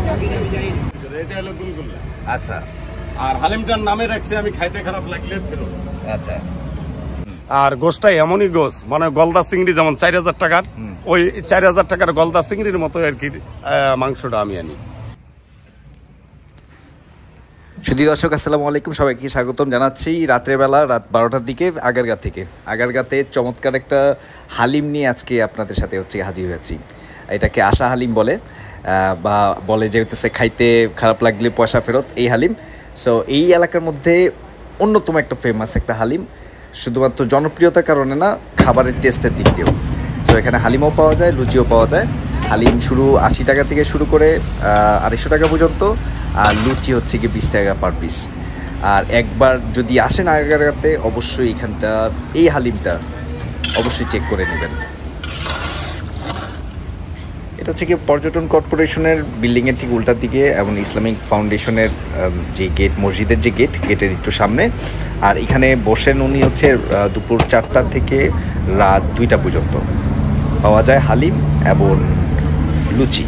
এটা হলো গুলগুল্লা। আচ্ছা, আর হালিমটার নামে রাখছি আমি খাইতে খারাপ লাগলে ফেরত। আচ্ছা। আর গোশটা এমনই গোশ, মানে গলদা চিংড়ি যেমন 4000 টাকার, ওই 4000 টাকার গলদা চিংড়ির মতো আর কি মাংসটা আমি আনি। সুধী দর্শক, আসসালামু আলাইকুম, সবাইকে স্বাগতম জানাচ্ছি। রাত্রেবেলা রাত 12টার দিকে আগারগাতে চমৎকার একটা হালিম নিয়ে আজকে আপনাদের সাথে হাজির হয়েছি। এটাকে আশা হালিম বলে, বা বলে যে হইতেছে খাইতে খারাপ লাগলে পয়সা ফেরত, এই হালিম। সো এই এলাকার মধ্যে অন্যতম একটা ফেমাস একটা হালিম, শুধুমাত্র জনপ্রিয়তার কারণে না, খাবারের টেস্টের দিক দিয়েও। সো এখানে হালিমও পাওয়া যায়, লুচিও পাওয়া যায়। হালিম শুরু 80 টাকা থেকে শুরু করে 250 টাকা পর্যন্ত, আর লুচি হচ্ছে কি 20 টাকা পার পিস। আর একবার যদি আসেন আগারগাতে, অবশ্যই এখানটার এই হালিমটা অবশ্যই চেক করে নেবেন। এটা হচ্ছে কি পর্যটন কর্পোরেশনের বিল্ডিংয়ের ঠিক উল্টার দিকে, এবং ইসলামিক ফাউন্ডেশনের যে গেট, মসজিদের যে গেটের একটু সামনে। আর এখানে বসেন উনি হচ্ছে দুপুর 4টা থেকে রাত 2টা পর্যন্ত। পাওয়া যায় হালিম এবং লুচি।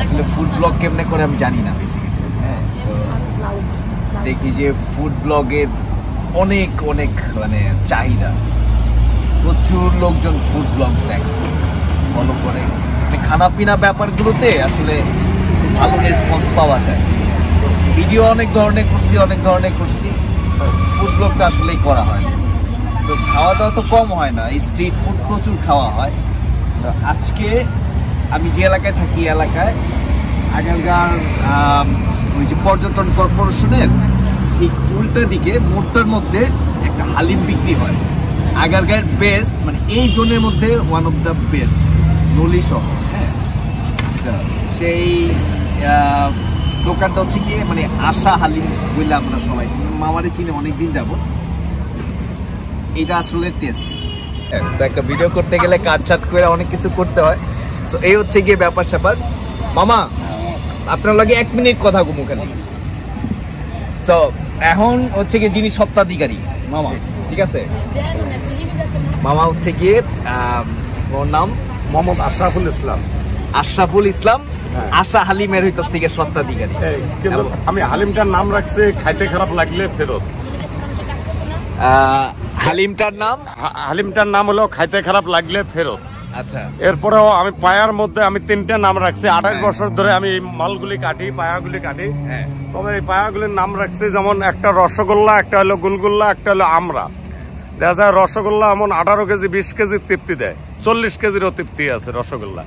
আসলে ফুড ব্লগ কেমনে করে আমি জানি না বেসিক্যালি। হ্যাঁ, দেখি যে ফুড ব্লগের অনেক অনেক মানে চাহিদা, প্রচুর লোকজন ফুড ব্লগ দেখে, ফলো করে। খানা পিনা ব্যাপারগুলোতে আসলে খুব ভালো রেসপন্স পাওয়া যায়। ভিডিও অনেক ধরনের করছি, ফুড ব্লগটা আসলেই করা হয় না। তো খাওয়া দাওয়া তো কম হয় না, এই স্ট্রিট ফুড প্রচুর খাওয়া হয়। আজকে আমি যে এলাকায় থাকি, এলাকায় আগারগাঁর ওই যে পর্যটন কর্পোরেশনের ঠিক উল্টা দিকে মোড়টার মধ্যে একটা হালিম বিক্রি হয়। আগারগাঁয়ের বেস্ট, মানে এই জোনের মধ্যে ওয়ান অফ দ্য বেস্ট, নলি শহর। হ্যাঁ, সেই দোকানটা হচ্ছে গিয়ে মানে আশা হালিম বললে আমরা সবাই, মামারে চিনে অনেকদিন যাব। এটা আসলে টেস্ট। তো একটা ভিডিও করতে গেলে কাটছাট করে অনেক কিছু করতে হয়। সো এই হচ্ছে গিয়ে ব্যাপার স্যাপার। মামা, আপনার লাগে 1 মিনিট কথা মুখে। সো এখন হচ্ছে গিয়ে যিনি সত্ত্বাধিকারী মামা, ঠিক আছে? মামা হচ্ছে গিয়ে ওর নাম মোহাম্মদ আশরাফুল ইসলাম। আশরাফুল ইসলাম, আশা হালিমের হইতেছে গিয়ে সত্ত্বাধিকারী। কিন্তু আমি হালিমটার নাম রাখছি খাইতে খারাপ লাগলে ফেরত। হালিমটার নাম হলো খাইতে খারাপ লাগলে ফেরত। আচ্ছা, এরপরেও আমি পায়ার মধ্যে আমি 3টে নাম রাখছি। 28 বছর ধরে আমি মালগুলি কাটি, পায়াগুলি কাটি। তবে এই পায়াগুলির নাম রাখছি, যেমন একটা রসগোল্লা, একটা হলো গুলগুল্লা, একটা হলো আমরা। দেখা যায় রসগোল্লা এমন 18 কেজি 20 কেজির তৃপ্তি দেয়, 40 কেজিরও তৃপ্তি আছে রসগোল্লা।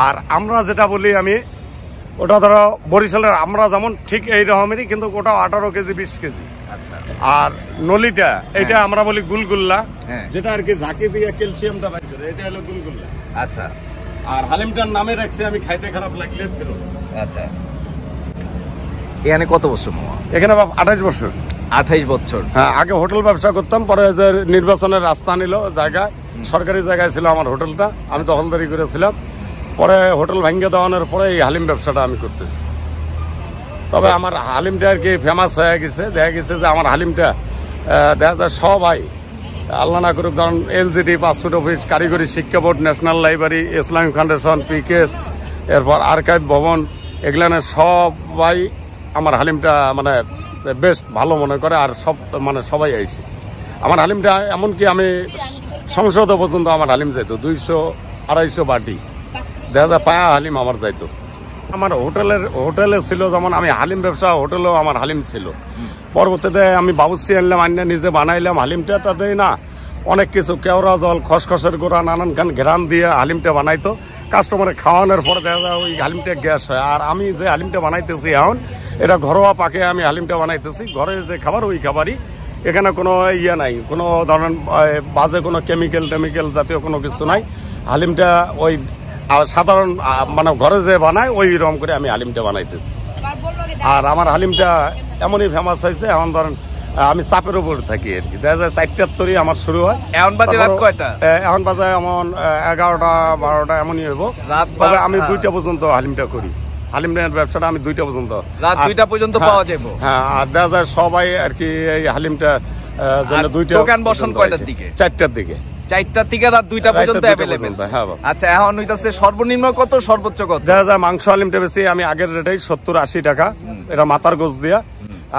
আর আমরা যেটা বলি আমি, ওটা ধরো বরিশালের আমরা যেমন ঠিক এই রকমেরই, কিন্তু ওটা 18 কেজি 20 কেজি। আচ্ছা, আর নলিটা এটা আমরা বলি গুলগুল্লা, যেটা আর কি ঝাঁকি দিয়ে ক্যালসিয়ামটা বাইর করে, এটা হলো গুলগুল্লা। আচ্ছা, আর হালিমটার নামে রাখছি আমি খাইতে খারাপ লাগলে ফেরত। আচ্ছা, এখানে কত বছর মামা? এখানে 28 বছর। 28 বছর। হ্যাঁ, আগে হোটেল ব্যবসা করতাম, পরে যে নির্বাচনের রাস্তা নিল জায়গা, সরকারি জায়গায় ছিল আমার হোটেলটা, আমি দখলদারি করেছিলাম। পরে হোটেল ভাঙ্গে দেওয়ানোর পরে এই হালিম ব্যবসাটা আমি করতেছি। তবে আমার হালিমটা আর কি ফেমাস হয়ে গেছে, দেখা গেছে যে আমার হালিমটা দেখা যায় সবাই, আল্লাহ না করুক, কারণ এলজিডি, পাসপোর্ট অফিস, কারিগরি শিক্ষা board, national library, Islamic foundation, PKS, এরপর আর্কাইভ ভবন, এগুলানের সবাই আমার হালিমটা মানে বেস্ট ভালো মনে করে। আর মানে সবাই আইসে আমার হালিমটা, এমনকি আমি সংসদ পর্যন্ত আমার হালিম যাইতো, 200-250 বাটি দেখা যায় পায়া হালিম আমার যাইতো। আমার হোটেলে ছিল, যেমন আমি হালিম ব্যবসা, হোটেলেও আমার হালিম ছিল। পরবর্তীতে আমি বাবুর্চি আনলাম, আনিয়ে নিজে বানাইলাম হালিমটা। তাতে না অনেক কিছু, কেওড়া জল, খসখসের গোড়া, নানান খান ঘেরান দিয়ে হালিমটা বানাইতো। কাস্টমারে খাওয়ানোর পরে দেখা যায় ওই হালিমটা গ্যাস হয়। আর আমি যে হালিমটা বানাইতেছি এখন, এটা ঘরোয়া পাকে আমি হালিমটা বানাইতেছি, ঘরে যে খাবার ওই খাবারই। এখানে কোনো ইয়ে নাই, কোনো ধরনের বাজে কোনো কেমিক্যাল জাতীয় কোনো কিছু নাই। হালিমটা ওই সাধারণ মানে ঘরে যে বানায় ওই রকম করে আমি হালিমটা বানাইতেছি। আর আমার হালিমটা এমনই ফেমাস হয়েছে, এখন ধরেন আমি চাপের উপর থাকি আর কি। দেখা যায় 4টার তরি আমার শুরু হয়। এখন বাজে রাত কয়টা? এখন বাজে এমন 11টা 12টা এমনই হইব। তবে আমি 2টা পর্যন্ত হালিমটা করি। হালিমের ব্যবসাটা আমি 2টা পর্যন্ত, রাত 2টা পর্যন্ত পাওয়া যাবে। হ্যাঁ, আর দেখা যায় সবাই আর কি এই হালিমটা জন্য 2টা। দোকান বসন কয়টার দিকে? 4টার দিকে। 4টা থেকে রাত 2টা পর্যন্ত অ্যাভেলেবল। হ্যাঁ বাবা। আচ্ছা, এখন হইতাছে সর্বনিম্ন কত, সর্বোচ্চ কত? দেখা যায় মাংস হালিমটা বেশি আমি আগের রেটেই 70-80 টাকা, এটা মাথার গোস দিয়া।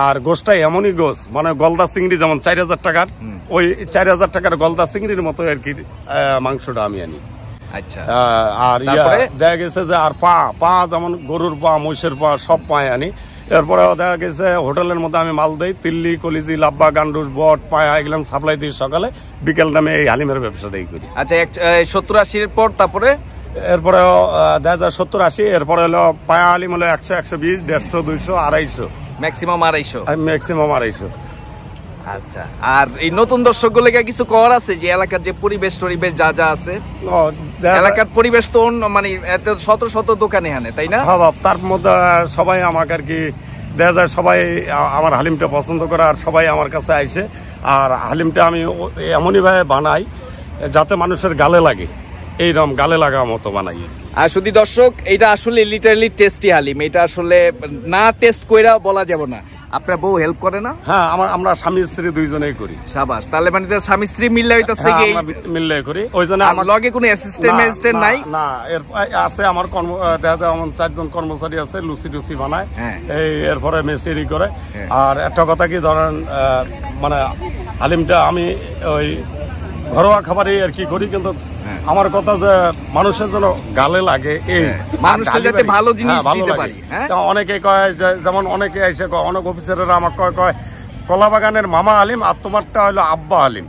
আর গোসটা এমনই গোস, মানে গলদা চিংড়ি যেমন 4000 টাকার, ওই 4000 টাকার গলদা চিংড়ির মতো আর কি মাংসটা আমি আনি। আচ্ছা, আর দেখা গেছে যে আর পা যেমন গরুর পা, মহিষের পা সব পায়ে আনি। এরপরে দেখা গেছে হোটেলের মধ্যে আমি মাল দেই, তিল্লি, কলিজি, লাব্বা, গান্ডুস, বট, পায়া এগুলো সাপ্লাই দিই সকালে, বিকেল টাইমে এই হালিমের ব্যবসাটাই করি। আচ্ছা, 70-80 পর তারপরে এরপরে দেখা যায় 70-80, এরপরে হলো পায়া হালিম হলো 100-120, 150, 200, 250, ম্যাক্সিমাম 250। ম্যাক্সিমাম 250। আচ্ছা, আর এই নতুন দর্শকগুলোকে কিছু কর আছে যে এলাকার যে পরিবেশ যা যা আছে, এলাকার পরিবেশ তো মানে এত শত শত দোকানে হানে, তাই না? হ্যাঁ বাবা, তার মধ্যে সবাই আমাকে আর কি দেখা যায় সবাই আমার হালিমটা পছন্দ করে, আর সবাই আমার কাছে আইসে। আর হালিমটা আমি এমনই ভাবে বানাই যাতে মানুষের গালে লাগে, এইরকম গালে লাগা মতো বানাই। আর শুধু দর্শক, এটা আসলে লিটারালি টেস্টি হালিম, এটা আসলে না টেস্ট কইরা বলা যাবে না। আপনার বউ হেল্প করে না? হ্যাঁ, আমরা স্বামী স্ত্রী দুইজনেই করি। শাবাশ, তাহলে মানে স্বামী স্ত্রী মিললে হইতাছে কি মিললে করি, ওই জন্য আমার লগে কোনো অ্যাসিস্ট্যান্ট নাই? না, এর আছে আমার দেখা যায় আমার 4 জন কর্মচারী আছে, লুচি টুচি বানায়, এই এরপরে মেসেরি করে। আর একটা কথা কি ধরেন, মানে হালিমটা আমি ওই ঘরোয়া খাবারই আর কি করি, কিন্তু আমার কথা যে মানুষের জন্য গালে লাগে, এই মানুষের যাতে ভালো জিনিস দিতে পারি। অনেকে কয় যেমন অনেকে এসে অনেক অফিসাররা আমাকে কয় কলা বাগানের মামা হালিম আর তোমারটা হলো আব্বা হালিম,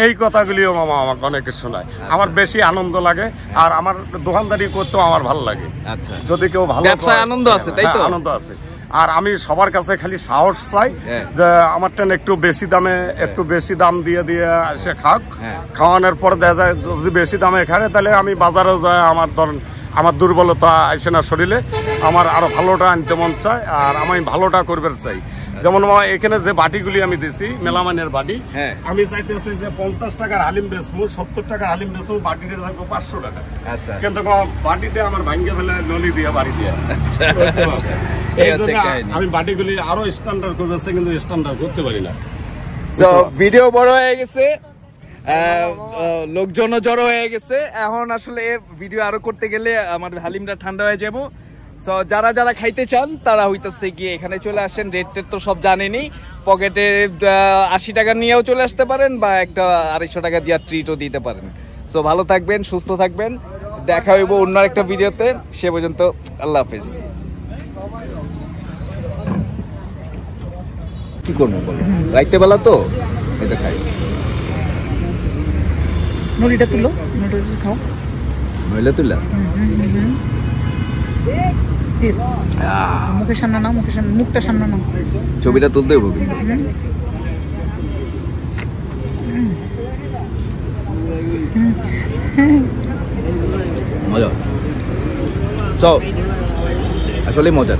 এই কথাগুলিও মামা আমাকে অনেকে শোনায়। আমার বেশি আনন্দ লাগে, আর আমার দোকানদারি করতেও আমার ভালো লাগে। আচ্ছা, যদি কেউ ভালো ব্যবসায় আনন্দ আছে, তাই তো? আনন্দ আছে। আর আমি সবার কাছে খালি সাহস চাই যে আমারটা একটু বেশি দামে, একটু বেশি দাম দিয়ে এসে খাক, খাওয়ানোর পর দেখা যায় যদি বেশি দামে খায় তাহলে আমি বাজারেও যাই, আমার ধরেন আমার দুর্বলতা আসে না শরীরে, আমার আরো ভালোটা আনতে মন চায়, আর আমি ভালোটা করবে চাই। যেমন এখানে যে বাটিগুলি আমি দিছি মেলামানের বাটি, আমি চাইতেছি যে 50 টাকার হালিম বেচবো, 70 টাকার হালিম বেচবো, বাটিতে থাকবো 500 টাকা। কিন্তু বাটিতে আমার ভাঙ্গে ফেলে নলি দিয়ে বাড়ি দিয়ে, আমি বাটিগুলি আরো স্ট্যান্ডার্ড করতেছে, কিন্তু স্ট্যান্ডার্ড করতে পারি না। ভিডিও বড় হয়ে গেছে, লোকজনও জড়ো হয়ে গেছে, এখন আসলে ভিডিও আরো করতে গেলে আমার হালিমটা ঠান্ডা হয়ে যাবো। যারা যারা খাইতে চান তারা হইতেছে গিয়ে এখানে চলে আসেন। রেট তো সব জানেনি, পকেটে 80 টাকা নিয়েও চলে আসতে পারেন, বা একটা 250 টাকা দিয়ে ট্রিটও দিতে পারেন। সো ভালো থাকবেন, সুস্থ থাকবেন, দেখা হইব অন্য একটা ভিডিওতে। সে পর্যন্ত আল্লাহ হাফেজ। কি করবো বলো, রাইতে বেলা তো এটা খাই। নলিটা তুলো, নলিটা খাও, নইলে তুলা মুখের সামনে নাও, মুখটা সামনে নাও, ছবিটা তুলতে হইব কিন্তু। মজা, আসলে মজা।